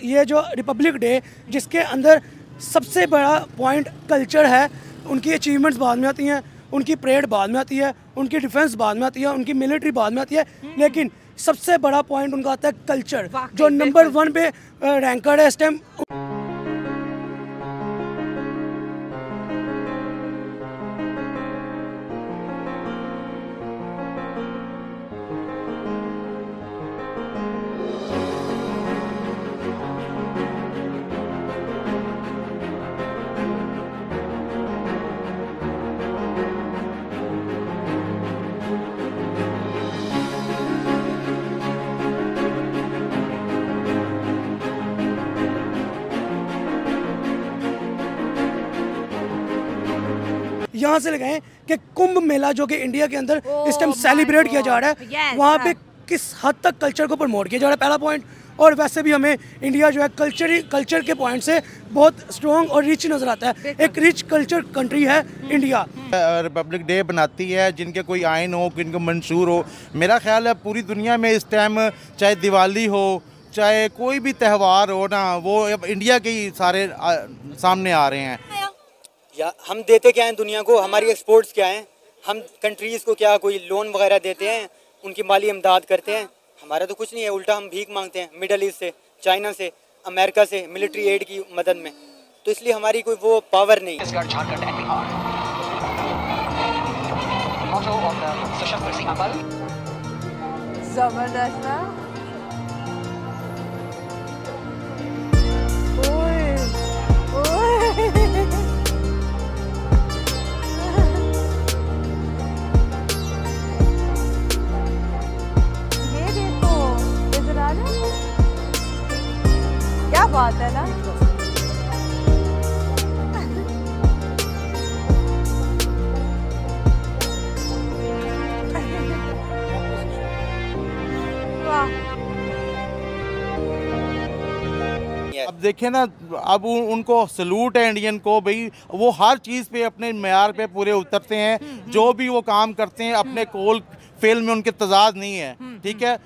ये जो Republic day जिसके अंदर सबसे बड़ा पॉइंट कल्चर है, उनकी अचीवमेंट्स बाद में आती हैं, उनकी परेड बाद में आती है, उनकी डिफेंस बाद में आती है, उनकी मिलिट्री बाद में आती है, लेकिन सबसे बड़ा पॉइंट उनका आता है कल्चर, जो नंबर 1 पे रैंकर्ड है इस टाइम। यहाँ से लगाएं कि कुंभ मेला जो कि इंडिया के अंदर इस टाइम सेलिब्रेट किया जा रहा है, वहाँ पे किस हद तक कल्चर को प्रमोट किया जा रहा है, पहला पॉइंट। और वैसे भी हमें इंडिया जो है कल्चर के पॉइंट से बहुत स्ट्रॉन्ग और रिच नज़र आता है, एक रिच कल्चर कंट्री है इंडिया। रिपब्लिक डे बनाती है जिनके कोई आइन हो, जिनको मंशूर हो। मेरा ख्याल है पूरी दुनिया में इस टाइम चाहे दिवाली हो, चाहे कोई भी त्यौहार हो ना, वो अब इंडिया के ही सारे सामने आ रहे हैं। या हम देते क्या हैं दुनिया को, हमारी एक्सपोर्ट्स क्या हैं, हम कंट्रीज़ को क्या कोई लोन वगैरह देते हैं, उनकी माली इमदाद करते हैं? हमारा तो कुछ नहीं है, उल्टा हम भीख मांगते हैं मिडल ईस्ट से, चाइना से, अमेरिका से मिलिट्री एड की मदद में। तो इसलिए हमारी कोई वो पावर नहीं। जबरदस्त ना। क्या बात है ना। अब देखें ना, अब उनको सलूट है इंडियन को, भाई वो हर चीज़ पे अपने मेयार पे पूरे उतरते हैं, जो भी वो काम करते हैं अपने कोल फेल में उनके तजाद नहीं है, ठीक है।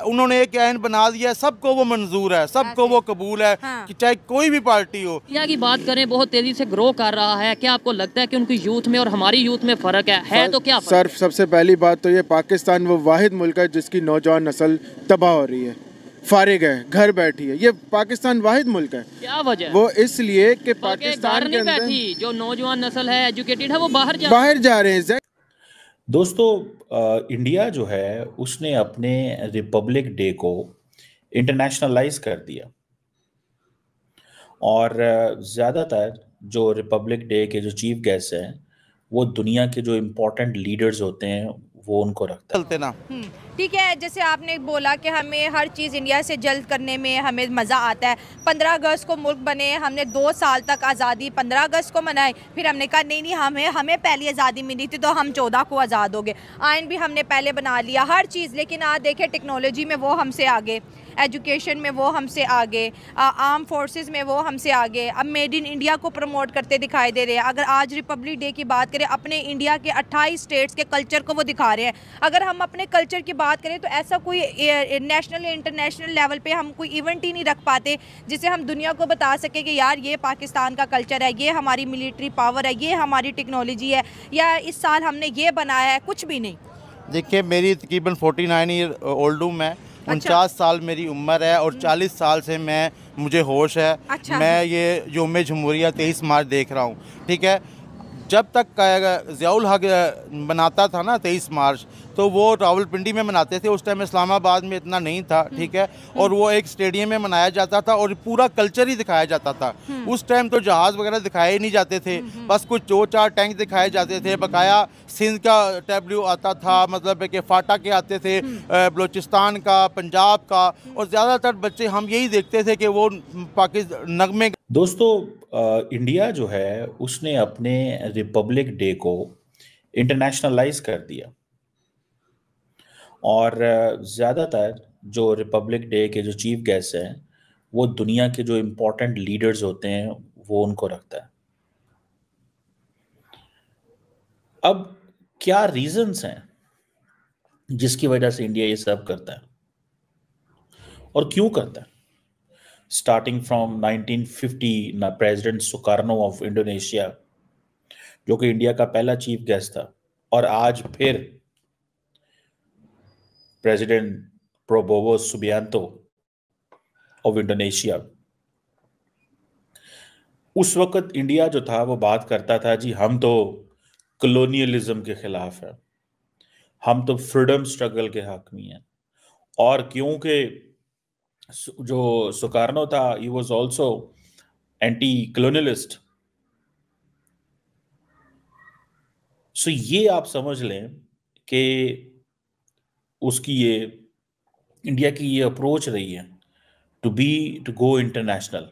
उन्होंने एक आइन बना दिया, सबको वो मंजूर है, सबको वो कबूल है, कि चाहे कोई भी पार्टी हो। इंडिया की बात करें, बहुत तेजी से ग्रो कर रहा है, क्या आपको लगता है कि उनकी यूथ में और हमारी यूथ में फ़र्क है तो क्या सर? सबसे पहली बात तो ये, पाकिस्तान वो वाहिद मुल्क है जिसकी नौजवान नस्ल तबाह हो रही है, फारिग है, घर बैठी है। ये पाकिस्तान वाहिद मुल्क है। क्या वजह? वो इसलिए कि पाकिस्तान के अंदर जो नौजवान नस्ल है, एजुकेटेड है, वो बाहर जा रहे हैं। दोस्तों, इंडिया जो है उसने अपने रिपब्लिक डे को इंटरनेशनलाइज कर दिया, और ज़्यादातर जो रिपब्लिक डे के जो चीफ गेस्ट हैं वो दुनिया के जो इम्पोर्टेंट लीडर्स होते हैं वो उनको रखते हैं। चलते ना, ठीक है, जैसे आपने बोला कि हमें हर चीज़ इंडिया से जल्द करने में हमें मज़ा आता है। 15 अगस्त को मुल्क बने, हमने 2 साल तक आज़ादी 15 अगस्त को मनाई, फिर हमने कहा नहीं हमें पहली आज़ादी मिली थी तो हम 14 को आज़ाद हो गए। आइन भी हमने पहले बना लिया, हर चीज़। लेकिन आज देखें, टेक्नोलॉजी में वो हमसे आगे, एजुकेशन में वो हमसे आगे, आर्म फोर्सेस में वो हमसे आगे। अब मेड इन इंडिया को प्रमोट करते दिखाई दे रहे हैं। अगर आज रिपब्लिक डे की बात करें, अपने इंडिया के 28 स्टेट्स के कल्चर को वो दिखा रहे हैं। अगर हम अपने कल्चर की बात करें तो ऐसा कोई नेशनल या इंटरनेशनल लेवल पे हम कोई इवेंट ही नहीं रख पाते जिसे हम दुनिया को बता सके कि यार ये पाकिस्तान का कल्चर है, ये हमारी मिलिट्री पावर है, ये हमारी टेक्नोलॉजी है, या इस साल हमने ये बनाया है। कुछ भी नहीं। देखिए, मेरी तकरीबन 49 ईयर ओल्ड हूँ मैं। 49 साल मेरी उम्र है और 40 साल से मुझे होश है। अच्छा। मैं ये यौम जमहूरिया 23 मार्च देख रहा हूँ, ठीक है। जब तक ज़ियाउल हक बनाता था ना 23 मार्च, तो वो रावलपिंडी में मनाते थे। उस टाइम इस्लामाबाद में इतना नहीं था, ठीक है। और वो एक स्टेडियम में मनाया जाता था और पूरा कल्चर ही दिखाया जाता था। उस टाइम तो जहाज़ वगैरह दिखाए ही नहीं जाते थे, बस कुछ 2-4 टैंक दिखाए जाते थे। बकाया सिंध का टैब्लू आता था, मतलब कि फाटा के आते थे, बलूचिस्तान का, पंजाब का, और ज़्यादातर बच्चे हम यही देखते थे कि वो पाकिस्तान नगमे। दोस्तों, इंडिया जो है उसने अपने रिपब्लिक डे को इंटरनेशनलाइज कर दिया, और ज़्यादातर जो रिपब्लिक डे के जो चीफ गेस्ट हैं वो दुनिया के जो इम्पोर्टेंट लीडर्स होते हैं वो उनको रखता है। अब क्या रीजंस हैं जिसकी वजह से इंडिया ये सब करता है और क्यों करता है? Starting from 1950 president Sukarno of Indonesia, जो कि इंडिया का पहला चीफ गेस्ट था, और आज फिर president Prabowo Subianto of Indonesia. उस वक्त इंडिया जो था वो बात करता था जी हम तो कॉलोनियलिज्म के खिलाफ है, हम तो फ्रीडम स्ट्रगल के हक में हैं। और क्योंकि जो सुकार्नो था ही was also anti colonialist, so ये आप समझ लें कि उसकी ये इंडिया की ये अप्रोच रही है टू गो इंटरनेशनल।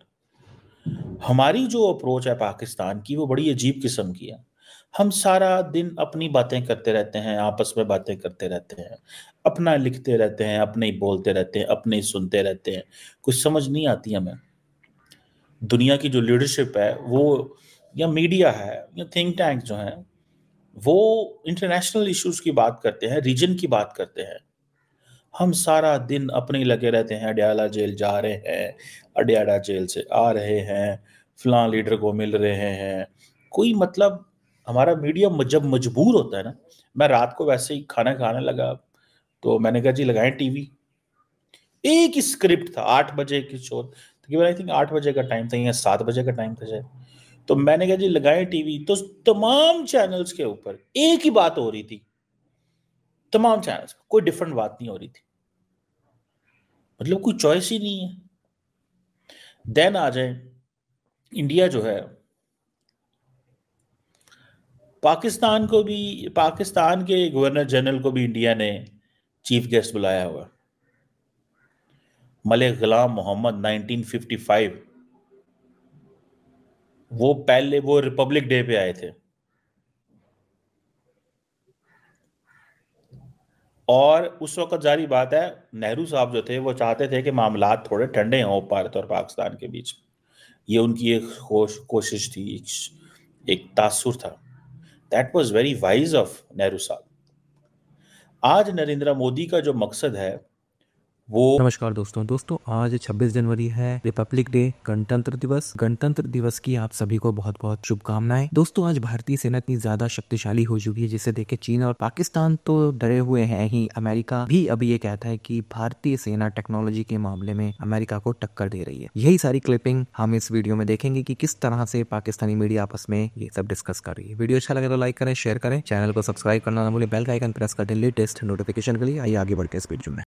हमारी जो अप्रोच है पाकिस्तान की वो बड़ी अजीब किस्म की है। हम सारा दिन अपनी बातें करते रहते हैं, आपस में बातें करते रहते हैं, अपना लिखते रहते हैं, अपने ही बोलते रहते हैं, अपने ही सुनते रहते हैं, कुछ समझ नहीं आती हमें। दुनिया की जो लीडरशिप है वो, या मीडिया है, या थिंक टैंक जो है, वो इंटरनेशनल इश्यूज की बात करते हैं, रीजन की बात करते हैं। हम सारा दिन अपने ही लगे रहते हैं, अडयाला जेल जा रहे हैं, अडयाला जेल से आ रहे हैं, फलां लीडर को मिल रहे हैं, कोई मतलब। हमारा मीडिया जब मजबूर होता है ना, मैं रात को वैसे ही खाना खाने लगा तो मैंने कहा जी लगाएं टीवी। एक ही स्क्रिप्ट था, 8 बजे की शो, तकरीबन आई थिंक 8 बजे का टाइम था या 7 बजे का टाइम था शायद। तो मैंने कहा जी लगाएं टीवी, तो तमाम चैनल्स के ऊपर एक ही बात हो रही थी, तमाम चैनल्स, कोई डिफरेंट बात नहीं हो रही थी, मतलब कोई चॉइस ही नहीं है। देन आ जाए इंडिया जो है, पाकिस्तान को भी, पाकिस्तान के गवर्नर जनरल को भी इंडिया ने चीफ गेस्ट बुलाया हुआ। मलिक गुलाम मोहम्मद 1955, वो पहले वो रिपब्लिक डे पे आए थे, और उस वक्त जारी बात है नेहरू साहब जो थे वो चाहते थे कि मामलात थोड़े ठंडे हों भारत और पाकिस्तान के बीच। ये उनकी एक कोशिश थी, एक तासुर था। That was very wise of Nehru साहब। आज नरेंद्र मोदी का जो मकसद है वो, नमस्कार दोस्तों आज 26 जनवरी है, रिपब्लिक डे, गणतंत्र दिवस। गणतंत्र दिवस की आप सभी को बहुत बहुत शुभकामनाएं। दोस्तों आज भारतीय सेना इतनी ज्यादा शक्तिशाली हो चुकी है जिसे देख के चीन और पाकिस्तान तो डरे हुए हैं ही, अमेरिका भी अब ये कहता है कि भारतीय सेना टेक्नोलॉजी के मामले में अमेरिका को टक्कर दे रही है। यही सारी क्लिपिंग हम इस वीडियो में देखेंगे कि किस तरह से पाकिस्तानी मीडिया आपस में ये सब डिस्कस कर रही है। वीडियो अच्छा लगे तो लाइक करें, शेयर करें, चैनल को सब्सक्राइब करना ना भूलें, बेल का आइकन प्रेस कर दें लेटेस्ट नोटिफिकेशन के लिए। आइए आगे बढ़ के इस वीडियो में।